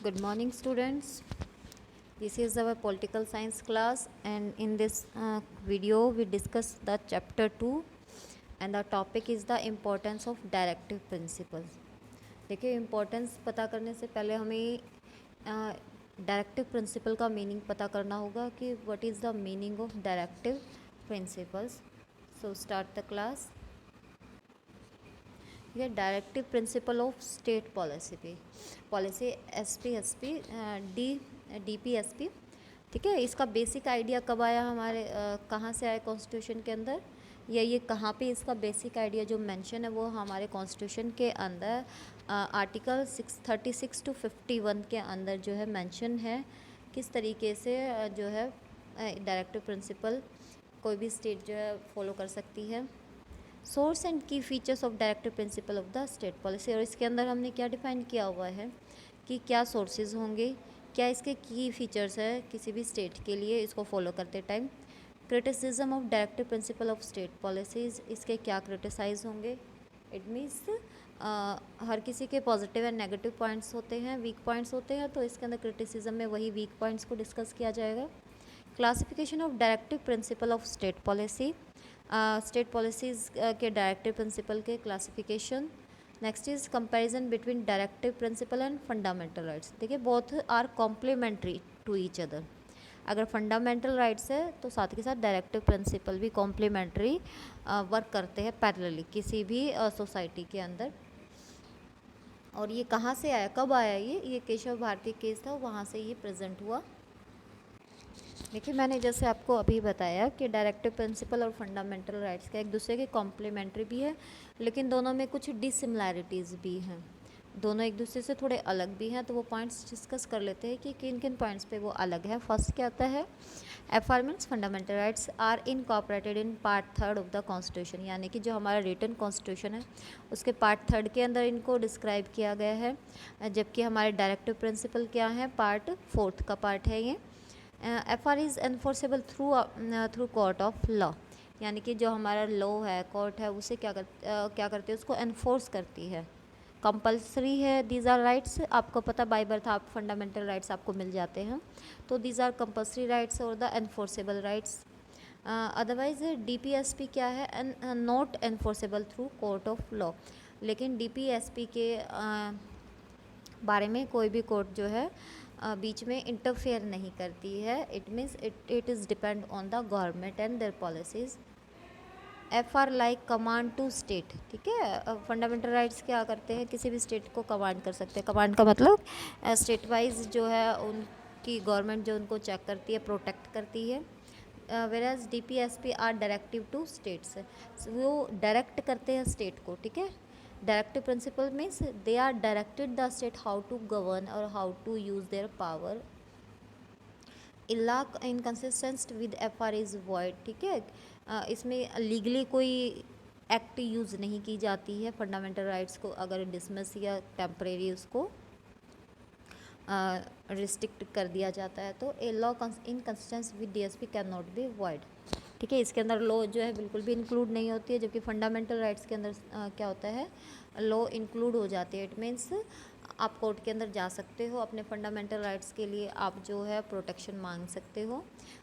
Good morning, students. This is our political science class, and in this video we discuss the chapter 2, and the topic is the importance of directive principles. देखिए, importance पता करने से पहले हमें directive principle का meaning पता करना होगा कि what is the meaning of directive principles. So start the class. ये directive principle of state policy SP DPSP. ठीक है, इसका बेसिक आइडिया कब आया हमारे कहाँ से आया कॉन्स्टिट्यूशन के अंदर, या ये कहाँ पे इसका बेसिक आइडिया जो मेंशन है वो हमारे कॉन्स्टिट्यूशन के अंदर आर्टिकल 636 to 51 के अंदर जो है मेंशन है किस तरीके से जो है डायरेक्टिव प्रिंसिपल कोई भी स्टेट जो है फॉलो कर सकती है. सोर्स एंड की features of directive principle of the state policy, और इसके अंदर हमने क्या डिफाइन किया हुआ है कि क्या सोर्सेज होंगे, क्या इसके की फीचर्स है किसी भी स्टेट के लिए इसको फॉलो करते time. Criticism of directive principle of state policies, इसके क्या क्रिटिसाइज होंगे. इट मीन्स हर किसी के पॉजिटिव एंड नेगेटिव पॉइंट्स होते हैं, वीक पॉइंट्स होते हैं, तो इसके अंदर क्रिटिसिज्म में वही वीक पॉइंट्स को डिस्कस किया जाएगा. Classification of directive principle of state policy, state policies के डायरेक्टिव प्रिंसिपल के classification. Next is comparison between directive principle and fundamental rights. देखिए, both are complementary to each other. अगर fundamental rights है तो साथ के साथ डायरेक्टिव प्रिंसिपल भी कॉम्प्लीमेंट्री वर्क करते हैं पैरेलली किसी भी सोसाइटी के अंदर. और ये कहाँ से आया, कब आया, ये केशव भारती केस था, वहाँ से ये प्रेजेंट हुआ. देखिए, मैंने जैसे आपको अभी बताया कि डायरेक्टिव प्रिंसिपल और फंडामेंटल राइट्स का एक दूसरे के कॉम्प्लीमेंट्री भी है, लेकिन दोनों में कुछ डिसिमिलैरिटीज़ भी हैं, दोनों एक दूसरे से थोड़े अलग भी हैं. तो वो पॉइंट्स डिस्कस कर लेते हैं कि किन किन पॉइंट्स पे वो अलग है. फर्स्ट क्या आता है, FR means fundamental rights are incorporated in part 3 of the constitution, यानी कि जो हमारा रिटन कॉन्स्टिट्यूशन है उसके पार्ट 3 के अंदर इनको डिस्क्राइब किया गया है, जबकि हमारे डायरेक्टिव प्रिंसिपल क्या है, पार्ट 4 का पार्ट है ये. FR is enforceable through court of law, यानी कि जो हमारा लॉ है, कोर्ट है, उसे क्या करती है, उसको एनफोर्स करती है. कंपल्सरी है, दीज आर राइट्स, आपको पता बाय बर्थ आप फंडामेंटल राइट्स आपको मिल जाते हैं, तो दीज आर कंपल्सरी राइट्स और the enforceable rights. Otherwise DPSP क्या है, not enforceable through court of law. लेकिन डीपीएसपी के बारे में कोई भी कोर्ट जो है बीच में इंटरफेयर नहीं करती है. It means it is depend on the government and their policies. F R like command to state. ठीक है, फंडामेंटल राइट्स क्या करते हैं, किसी भी स्टेट को कमांड कर सकते हैं. कमांड का मतलब स्टेट वाइज जो है उनकी गवर्नमेंट जो उनको चेक करती है, प्रोटेक्ट करती है. Whereas DPSP are directive to states, वो डायरेक्ट करते हैं स्टेट को. ठीक है, directive principle means they are directed the state how to govern और how to use their power. A law inconsistent with F R is void. ठीक है, इसमें लीगली कोई एक्ट यूज़ नहीं की जाती है. फंडामेंटल राइट्स को अगर डिसमिस या टेम्परेरी उसको रिस्ट्रिक्ट कर दिया जाता है तो a law inconsistence with DSP can not be void. ठीक है, इसके अंदर लॉ जो है बिल्कुल भी इंक्लूड नहीं होती है, जबकि फंडामेंटल राइट्स के अंदर क्या होता है, लॉ इंक्लूड हो जाती है. इट मीन्स आप कोर्ट के अंदर जा सकते हो, अपने फंडामेंटल राइट्स के लिए आप जो है प्रोटेक्शन मांग सकते हो.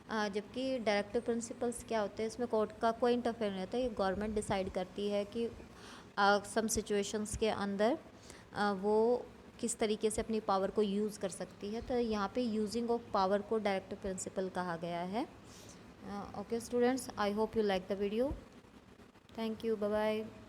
जबकि डायरेक्टिव प्रिंसिपल्स क्या होते हैं, इसमें कोर्ट का कोई इंटरफेयर नहीं होता. ये गवर्नमेंट डिसाइड करती है कि सम सिचुएशंस के अंदर वो किस तरीके से अपनी पावर को यूज़ कर सकती है. तो यहाँ पे यूजिंग ऑफ पावर को डायरेक्टिव प्रिंसिपल कहा गया है. Okay students, I hope you like the video. Thank you, bye bye.